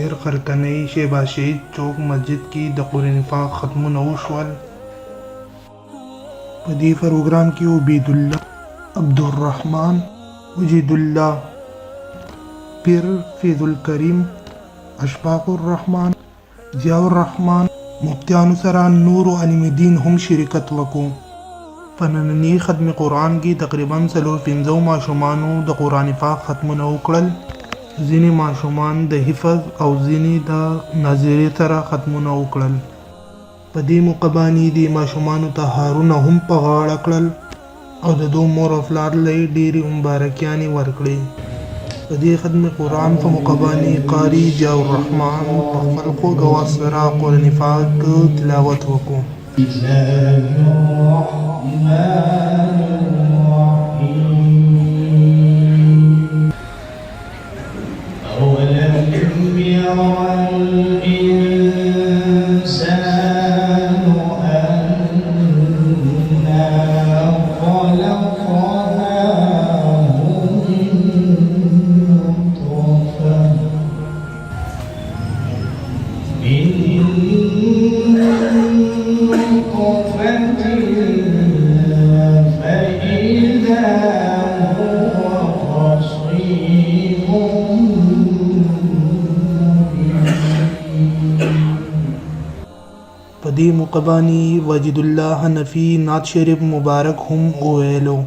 شهر خرکنۍ شهباز شهید چوک مسجد کې د قرآن پاک ختمونه وشول. په دې پروګرام کې عبید الله، عبدالرحمن، وجید الله، پیر فیض الکریم، اشفاق الرحمن، ضیاء الرحمن، مفتیانو سره نور علم دین هم شرکت وکړو. په ننني ختم قرآن کې تقریبا 450 ماشومانو د قرآن پاک ختمونه وکړل. ځینې ماشومان د حفظ او ځینې د ناظرې سره ختمونه وکړل. په دې موقع باندې د ماشومانو ته هارونه هم په غاړه کړل او د دوی مور او پلار له ډېرې مبارکیانې ورکړې. په دې ختم قرآن په موقع باندې قاري ضیاء الرحمن په خپل خوږ اواز سره قرآن پاک تلاوت وکړو. په دې موقع باندې وجید الله حنفي نعت شریف مبارک هم وویلو.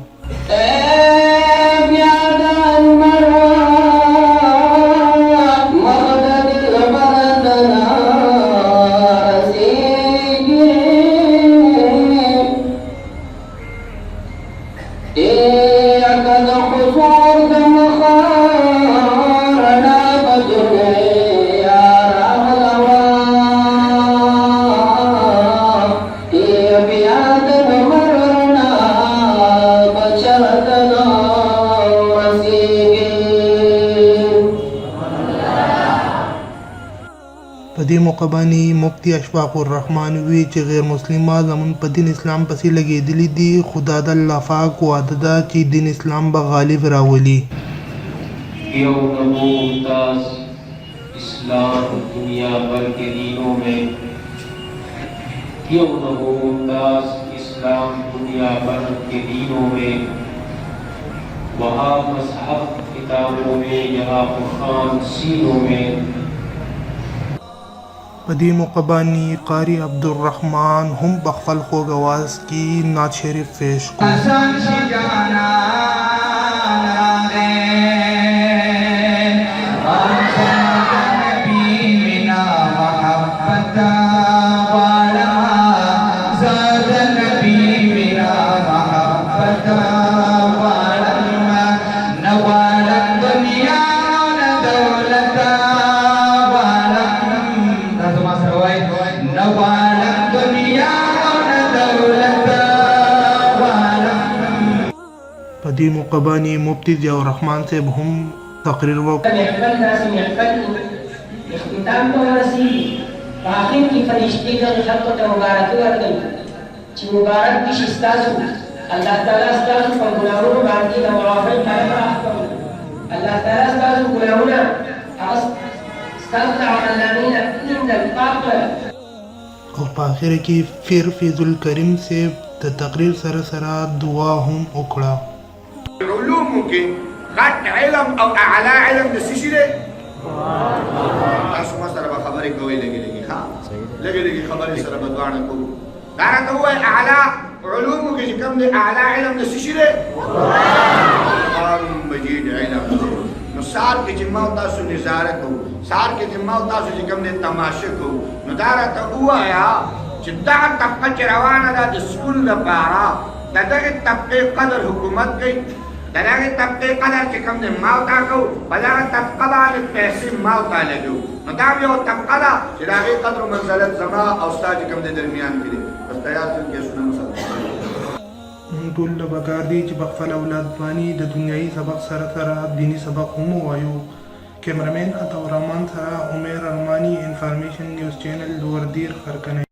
په دې موقع باندې مفتی اشفاق الرحمن وی چې غیر مسلمان زمون په دین اسلام پسې لګېدلي دي، خدا د الله پاک وعده ده چې دین اسلام به غالب راولي. یو ممتاز اسلام دنیا بھر کے دینوں میں، کیوں نہ ہو ممتاز اسلام دنیا بھر کے دینوں میں، وہاں مذہب کتابوں میں، یہاں قرآن سینوں میں. په دې موقع باندې قاری عبدالرحمن هم په خپل خوږ اواز کې نعت شریف پیش کړ. په دې موقع باندې مفتی ضیاء الرحمن صاحب هم تقریر وکړ. اختتام ته ورسېږي، په آخر کې فرشتې دغې خلکو ته مبارکي ورکوي چې مبارک دې شي ستاسو، الله تعالی ستاسو په ګناهونو باندې د معافۍ طرفه اخلي. الله تعالی ستاسو ګناهونه هغه ستاسو د عملنامې نه پرېږدل، پاک کړل. او په آخر کې پیر فیض الکریم صاحب د تقریر سره سره دعا هم وکړه. علومو کې غټ علم او اعلی علم د څه شي دی؟ تاسو ما سره به خبرې کوئ، لږې لږې لږې لږې خبرې سره به دواړه کوو. دا راته ووایه اعلی علومو کې چې کوم دی اعلی علم د څه شي دی؟ قرآن مجید علم دی. نو سار کې چې ما تاسو نظاره کوو، سار کې چې ما تاسو چې کوم دی تماشه کوو، نو دا راته ووایه چې دغه طبقه چې روانه ده د سکول لپاره د دغې طبقې قدر حکومت کوي، د دغې طبقې قدر چې کوم دی ما ورته کوو، په دغه طبقه باندې پیسې ما ورته لګوو. نو دا یو طبقه ده چې د هغې قدر و منزلت زما او ستا چې کوم دی درمیان کې دی. بس تیار شئ کیسونه مسلمان. موږ ټول له پکار دی چې په خپل اولاد باندې د دنیایي سبق سره سره دیني سبق هم ووایو. کیمرمین عطاء الرحمن سره عمیر ارمانی، انفارمیشن نیوز چینل لوړ دیر خرکنۍ.